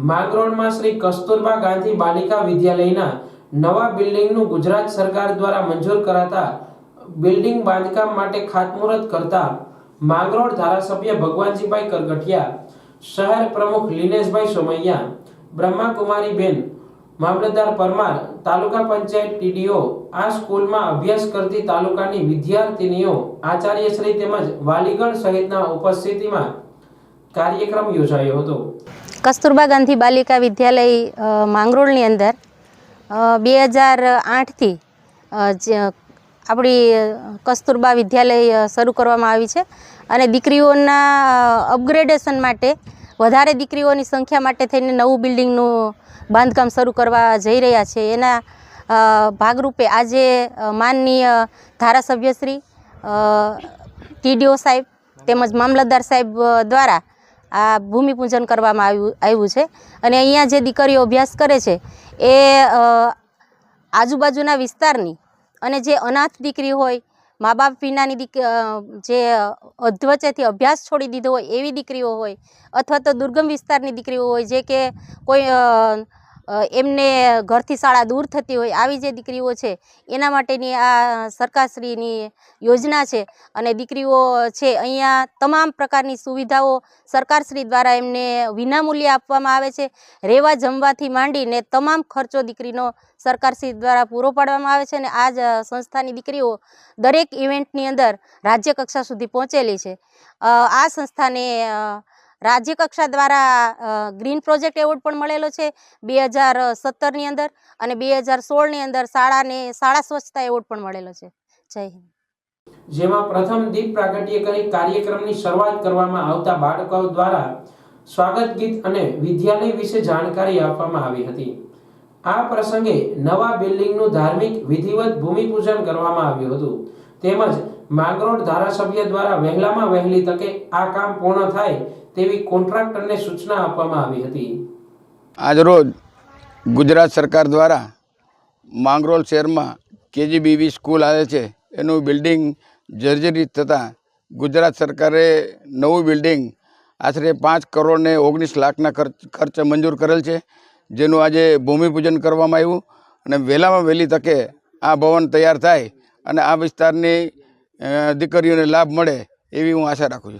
માંગરોળમાં શ્રી કસ્તુરબા ગાંધી બાલિકા વિદ્યાલયના નવા બિલ્ડિંગનું ગુજરાત સરકાર દ્વારા મંજૂર કરાતા બિલ્ડિંગ બાંધકામ માટે ખાતમુહૂર્ત કરતા માંગરોળ ધારાસભ્ય ભગવાનજીભાઈ કરગઠિયા, શહેર પ્રમુખ લીનેશભાઈ સોમૈયા, બ્રહ્માકુમારીબેન, મામલતદાર પરમાર, તાલુકા પંચાયત ટીડીઓ, આ સ્કૂલમાં અભ્યાસ કરતી તાલુકાની વિદ્યાર્થીનીઓ, આચાર્યશ્રી તેમજ વાલીગણ સહિતના ઉપસ્થિતિમાં કાર્યક્રમ યોજાયો હતો। કસ્તુરબા ગાંધી બાલિકા વિદ્યાલય માંગરોળની અંદર 2008થી આપણી કસ્તુરબા વિદ્યાલય શરૂ કરવામાં આવી છે અને દીકરીઓના અપગ્રેડેશન માટે, વધારે દીકરીઓની સંખ્યા માટે થઈને નવું બિલ્ડિંગનું બાંધકામ શરૂ કરવા જઈ રહ્યા છે। એના ભાગરૂપે આજે માનનીય ધારાસભ્યશ્રી, ટીડીઓ સાહેબ તેમજ મામલતદાર સાહેબ દ્વારા આ ભૂમિપૂજન કરવામાં આવ્યું છે અને અહીંયા જે દીકરીઓ અભ્યાસ કરે છે એ આજુબાજુના વિસ્તારની અને જે અનાથ દીકરી હોય, મા બાપ વિનાની જે અધવચ્ચેથી અભ્યાસ છોડી દીધો હોય એવી દીકરીઓ હોય, અથવા તો દુર્ગમ વિસ્તારની દીકરીઓ હોય જે કે કોઈ એમને ઘરથી શાળા દૂર થતી હોય, આવી જે દીકરીઓ છે એના માટેની આ સરકારશ્રીની યોજના છે અને દીકરીઓ છે અહીંયા તમામ પ્રકારની સુવિધાઓ સરકારશ્રી દ્વારા એમને વિનામૂલ્યે આપવામાં આવે છે। રહેવા જમવાથી માંડીને તમામ ખર્ચો દીકરીનો સરકારશ્રી દ્વારા પૂરો પાડવામાં આવે છે અને આ જ સંસ્થાની દીકરીઓ દરેક ઇવેન્ટની અંદર રાજ્ય કક્ષા સુધી પહોંચેલી છે। આ સંસ્થાને રાજ્ય કક્ષા દ્વારા ગ્રીન પ્રોજેક્ટ એવોર્ડ પણ મળેલો છે 2017ની અંદર અને 2016ની અંદર શાળા સ્વચ્છતા એવોર્ડ પણ મળેલો છે। જય હિન્દ। જેમાં પ્રથમ દીપ પ્રાગટ્ય કરી કાર્યક્રમની શરૂઆત કરવામાં આવતા બાળકો દ્વારા સ્વાગત ગીત અને વિદ્યાલય વિશે જાણકારી આપવામાં આવી હતી। આ પ્રસંગે નવા બિલ્ડિંગનું ધાર્મિક વિધિવત ભૂમિપૂજન કરવામાં આવ્યું હતું તેમજ માંગરોળ ધારાસભ્ય દ્વારા વહેલામાં વહેલી તકે આ કામ પૂર્ણ થાય તેવી કોન્ટ્રાક્ટરને સૂચના આપવામાં આવી હતી। આજરોજ ગુજરાત સરકાર દ્વારા માંગરોળ શહેરમાં કેજીબીવી સ્કૂલ આવે છે એનું બિલ્ડિંગ જર્જરિત થતાં ગુજરાત સરકારે નવું બિલ્ડિંગ આશરે 5 કરોડ ને 19 લાખના ખર્ચ મંજૂર કરેલ છે, જેનું આજે ભૂમિપૂજન કરવામાં આવ્યું અને વહેલામાં વહેલી તકે આ ભવન તૈયાર થાય અને આ વિસ્તારની દીકરીઓને લાભ મળે એવી હું આશા રાખું છું।